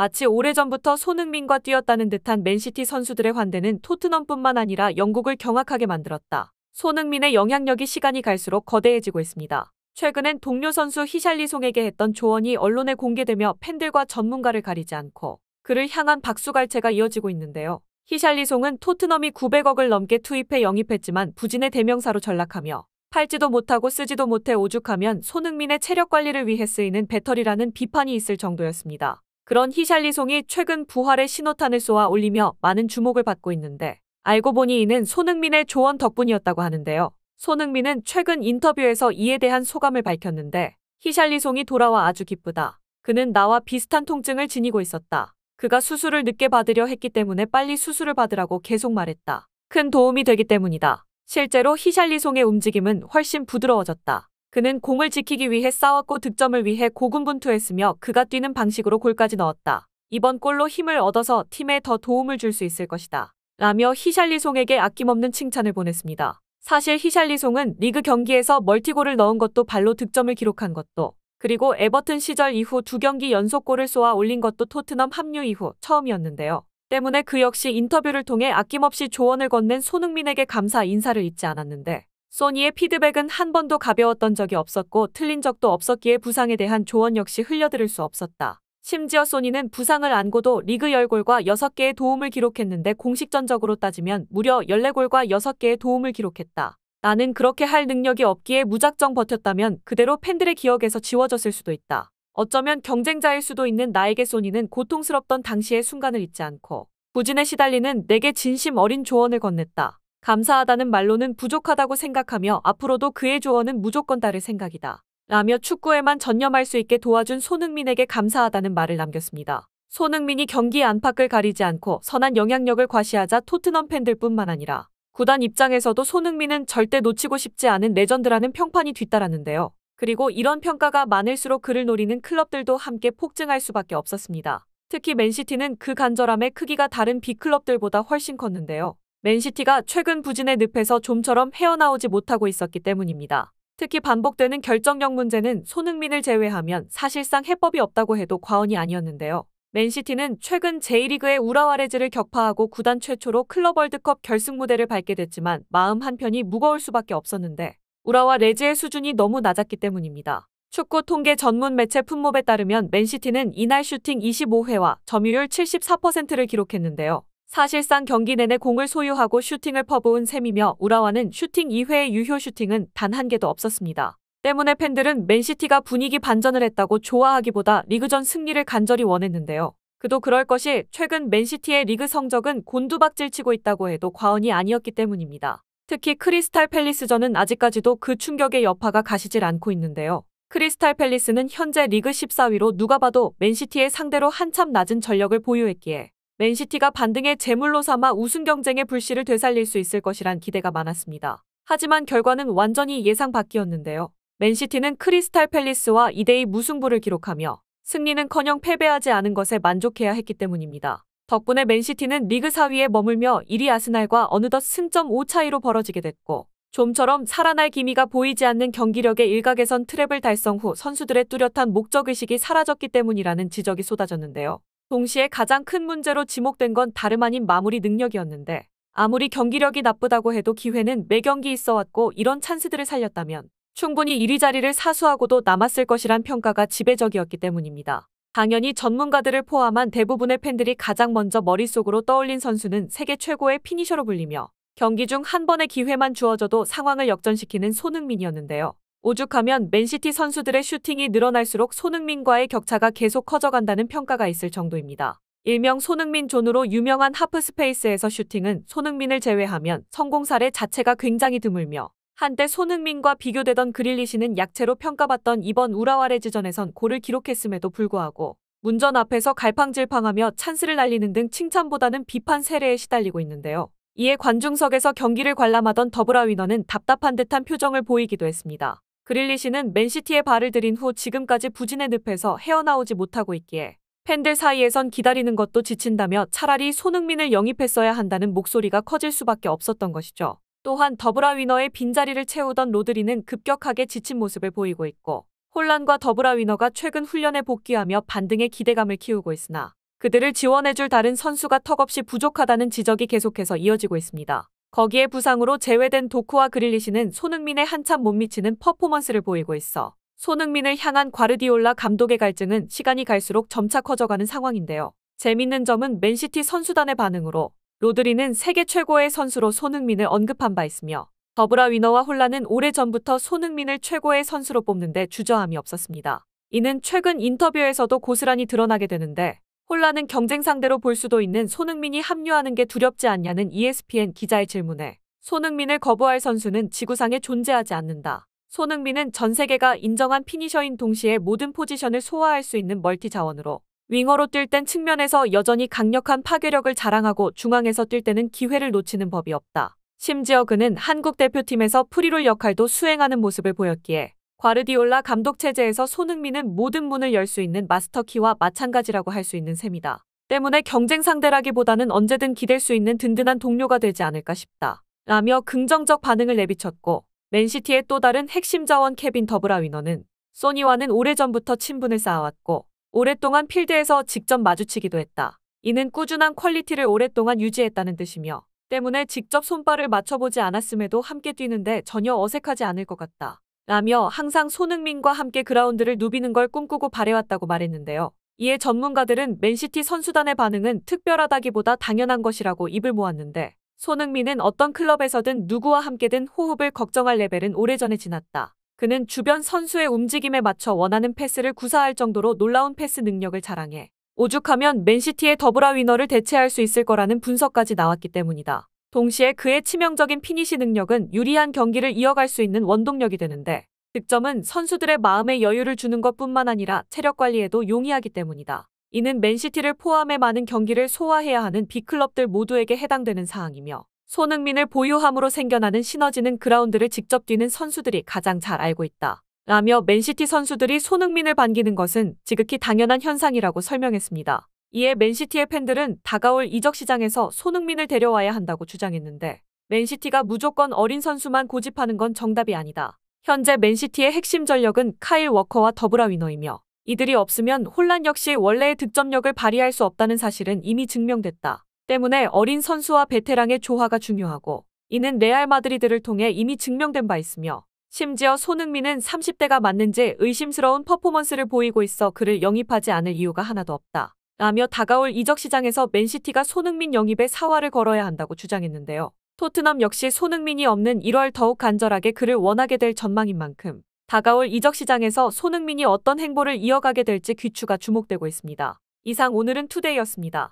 마치 오래전부터 손흥민과 뛰었다는 듯한 맨시티 선수들의 환대는 토트넘뿐만 아니라 영국을 경악하게 만들었다. 손흥민의 영향력이 시간이 갈수록 거대해지고 있습니다. 최근엔 동료 선수 히샬리송에게 했던 조언이 언론에 공개되며 팬들과 전문가를 가리지 않고 그를 향한 박수갈채가 이어지고 있는데요. 히샬리송은 토트넘이 900억을 넘게 투입해 영입했지만 부진의 대명사로 전락하며 팔지도 못하고 쓰지도 못해 오죽하면 손흥민의 체력 관리를 위해 쓰이는 배터리라는 비판이 있을 정도였습니다. 그런 히샬리송이 최근 부활의 신호탄을 쏘아 올리며 많은 주목을 받고 있는데 알고 보니 이는 손흥민의 조언 덕분이었다고 하는데요. 손흥민은 최근 인터뷰에서 이에 대한 소감을 밝혔는데 히샬리송이 돌아와 아주 기쁘다. 그는 나와 비슷한 통증을 지니고 있었다. 그가 수술을 늦게 받으려 했기 때문에 빨리 수술을 받으라고 계속 말했다. 큰 도움이 되기 때문이다. 실제로 히샬리송의 움직임은 훨씬 부드러워졌다. 그는 공을 지키기 위해 싸웠고 득점을 위해 고군분투했으며 그가 뛰는 방식으로 골까지 넣었다. 이번 골로 힘을 얻어서 팀에 더 도움을 줄 수 있을 것이다. 라며 히샬리송에게 아낌없는 칭찬을 보냈습니다. 사실 히샬리송은 리그 경기에서 멀티골을 넣은 것도 발로 득점을 기록한 것도 그리고 에버튼 시절 이후 2경기 연속골을 쏘아 올린 것도 토트넘 합류 이후 처음이었는데요. 때문에 그 역시 인터뷰를 통해 아낌없이 조언을 건넨 손흥민에게 감사 인사를 잊지 않았는데 소니의 피드백은 한 번도 가벼웠던 적이 없었고 틀린 적도 없었기에 부상에 대한 조언 역시 흘려들을 수 없었다. 심지어 소니는 부상을 안고도 리그 10골과 6개의 도움을 기록했는데 공식 전적으로 따지면 무려 14골과 6개의 도움을 기록했다. 나는 그렇게 할 능력이 없기에 무작정 버텼다면 그대로 팬들의 기억에서 지워졌을 수도 있다. 어쩌면 경쟁자일 수도 있는 나에게 소니는 고통스럽던 당시의 순간을 잊지 않고 부진에 시달리는 내게 진심 어린 조언을 건넸다. 감사하다는 말로는 부족하다고 생각하며 앞으로도 그의 조언은 무조건 따를 생각이다. 라며 축구에만 전념할 수 있게 도와준 손흥민에게 감사하다는 말을 남겼습니다. 손흥민이 경기 안팎을 가리지 않고 선한 영향력을 과시하자 토트넘 팬들뿐만 아니라 구단 입장에서도 손흥민은 절대 놓치고 싶지 않은 레전드라는 평판이 뒤따랐는데요. 그리고 이런 평가가 많을수록 그를 노리는 클럽들도 함께 폭증할 수밖에 없었습니다. 특히 맨시티는 그 간절함의 크기가 다른 B클럽들보다 훨씬 컸는데요. 맨시티가 최근 부진의 늪에서 좀처럼 헤어나오지 못하고 있었기 때문입니다. 특히 반복되는 결정력 문제는 손흥민을 제외하면 사실상 해법이 없다고 해도 과언이 아니었는데요. 맨시티는 최근 제1리그의 우라와 레즈를 격파하고 구단 최초로 클럽 월드컵 결승 무대를 밟게 됐지만 마음 한편이 무거울 수밖에 없었는데 우라와 레즈의 수준이 너무 낮았기 때문입니다. 축구 통계 전문 매체 풋몹에 따르면 맨시티는 이날 슈팅 25회와 점유율 74%를 기록했는데요. 사실상 경기 내내 공을 소유하고 슈팅을 퍼부은 셈이며 우라와는 슈팅 2회의 유효 슈팅은 단 한 개도 없었습니다. 때문에 팬들은 맨시티가 분위기 반전을 했다고 좋아하기보다 리그전 승리를 간절히 원했는데요. 그도 그럴 것이 최근 맨시티의 리그 성적은 곤두박질치고 있다고 해도 과언이 아니었기 때문입니다. 특히 크리스탈 팰리스전은 아직까지도 그 충격의 여파가 가시질 않고 있는데요. 크리스탈 팰리스는 현재 리그 14위로 누가 봐도 맨시티의 상대로 한참 낮은 전력을 보유했기에 맨시티가 반등의 제물로 삼아 우승 경쟁의 불씨를 되살릴 수 있을 것이란 기대가 많았습니다. 하지만 결과는 완전히 예상 밖이었는데요. 맨시티는 크리스탈 팰리스와 2대2 무승부를 기록하며 승리는커녕 패배하지 않은 것에 만족해야 했기 때문입니다. 덕분에 맨시티는 리그 4위에 머물며 1위 아스날과 어느덧 승점 5차이로 벌어지게 됐고 좀처럼 살아날 기미가 보이지 않는 경기력의 일각에선 트래블 달성 후 선수들의 뚜렷한 목적의식이 사라졌기 때문이라는 지적이 쏟아졌는데요. 동시에 가장 큰 문제로 지목된 건 다름 아닌 마무리 능력이었는데 아무리 경기력이 나쁘다고 해도 기회는 매 경기 있어왔고 이런 찬스들을 살렸다면 충분히 1위 자리를 사수하고도 남았을 것이란 평가가 지배적이었기 때문입니다. 당연히 전문가들을 포함한 대부분의 팬들이 가장 먼저 머릿속으로 떠올린 선수는 세계 최고의 피니셔로 불리며 경기 중 한 번의 기회만 주어져도 상황을 역전시키는 손흥민이었는데요. 오죽하면 맨시티 선수들의 슈팅이 늘어날수록 손흥민과의 격차가 계속 커져간다는 평가가 있을 정도입니다. 일명 손흥민 존으로 유명한 하프스페이스에서 슈팅은 손흥민을 제외하면 성공 사례 자체가 굉장히 드물며 한때 손흥민과 비교되던 그릴리시는 약체로 평가받던 이번 우라와 레즈전에선 골을 기록했음에도 불구하고 문전 앞에서 갈팡질팡하며 찬스를 날리는 등 칭찬보다는 비판 세례에 시달리고 있는데요. 이에 관중석에서 경기를 관람하던 더브라위너는 답답한 듯한 표정을 보이기도 했습니다. 그릴리시는 맨시티에 발을 들인 후 지금까지 부진의 늪에서 헤어나오지 못하고 있기에 팬들 사이에선 기다리는 것도 지친다며 차라리 손흥민을 영입했어야 한다는 목소리가 커질 수밖에 없었던 것이죠. 또한 더브라위너의 빈자리를 채우던 로드리는 급격하게 지친 모습을 보이고 있고 혼란과 더브라위너가 최근 훈련에 복귀하며 반등의 기대감을 키우고 있으나 그들을 지원해줄 다른 선수가 턱없이 부족하다는 지적이 계속해서 이어지고 있습니다. 거기에 부상으로 제외된 도쿠와 그릴리시는 손흥민에 한참 못 미치는 퍼포먼스를 보이고 있어 손흥민을 향한 과르디올라 감독의 갈증은 시간이 갈수록 점차 커져가는 상황인데요. 재밌는 점은 맨시티 선수단의 반응으로 로드리는 세계 최고의 선수로 손흥민을 언급한 바 있으며 더브라위너와 홀란은 오래전부터 손흥민을 최고의 선수로 뽑는데 주저함이 없었습니다. 이는 최근 인터뷰에서도 고스란히 드러나게 되는데 홀란은 경쟁 상대로 볼 수도 있는 손흥민이 합류하는 게 두렵지 않냐는 ESPN 기자의 질문에 손흥민을 거부할 선수는 지구상에 존재하지 않는다. 손흥민은 전 세계가 인정한 피니셔인 동시에 모든 포지션을 소화할 수 있는 멀티 자원으로 윙어로 뛸 땐 측면에서 여전히 강력한 파괴력을 자랑하고 중앙에서 뛸 때는 기회를 놓치는 법이 없다. 심지어 그는 한국 대표팀에서 프리롤 역할도 수행하는 모습을 보였기에 과르디올라 감독 체제에서 손흥민은 모든 문을 열 수 있는 마스터키와 마찬가지라고 할 수 있는 셈이다. 때문에 경쟁 상대라기보다는 언제든 기댈 수 있는 든든한 동료가 되지 않을까 싶다. 라며 긍정적 반응을 내비쳤고 맨시티의 또 다른 핵심 자원 케빈 더브라위너는 소니와는 오래전부터 친분을 쌓아왔고 오랫동안 필드에서 직접 마주치기도 했다. 이는 꾸준한 퀄리티를 오랫동안 유지했다는 뜻이며 때문에 직접 손발을 맞춰보지 않았음에도 함께 뛰는데 전혀 어색하지 않을 것 같다. 라며 항상 손흥민과 함께 그라운드를 누비는 걸 꿈꾸고 바래왔다고 말했는데요. 이에 전문가들은 맨시티 선수단의 반응은 특별하다기보다 당연한 것이라고 입을 모았는데 손흥민은 어떤 클럽에서든 누구와 함께든 호흡을 걱정할 레벨은 오래전에 지났다. 그는 주변 선수의 움직임에 맞춰 원하는 패스를 구사할 정도로 놀라운 패스 능력을 자랑해 오죽하면 맨시티의 더브라위너를 대체할 수 있을 거라는 분석까지 나왔기 때문이다. 동시에 그의 치명적인 피니시 능력은 유리한 경기를 이어갈 수 있는 원동력이 되는데 득점은 선수들의 마음에 여유를 주는 것뿐만 아니라 체력 관리에도 용이하기 때문이다. 이는 맨시티를 포함해 많은 경기를 소화해야 하는 빅클럽들 모두에게 해당되는 사항이며 손흥민을 보유함으로 생겨나는 시너지는 그라운드를 직접 뛰는 선수들이 가장 잘 알고 있다. 라며 맨시티 선수들이 손흥민을 반기는 것은 지극히 당연한 현상이라고 설명했습니다. 이에 맨시티의 팬들은 다가올 이적 시장에서 손흥민을 데려와야 한다고 주장했는데 맨시티가 무조건 어린 선수만 고집하는 건 정답이 아니다. 현재 맨시티의 핵심 전력은 카일 워커와 더브라위너이며 이들이 없으면 홀란 역시 원래의 득점력을 발휘할 수 없다는 사실은 이미 증명됐다. 때문에 어린 선수와 베테랑의 조화가 중요하고 이는 레알 마드리드를 통해 이미 증명된 바 있으며 심지어 손흥민은 30대가 맞는지 의심스러운 퍼포먼스를 보이고 있어 그를 영입하지 않을 이유가 하나도 없다. 라며 다가올 이적 시장에서 맨시티가 손흥민 영입에 사활을 걸어야 한다고 주장했는데요. 토트넘 역시 손흥민이 없는 1월 더욱 간절하게 그를 원하게 될 전망인 만큼 다가올 이적 시장에서 손흥민이 어떤 행보를 이어가게 될지 귀추가 주목되고 있습니다. 이상 오늘은 투데이였습니다.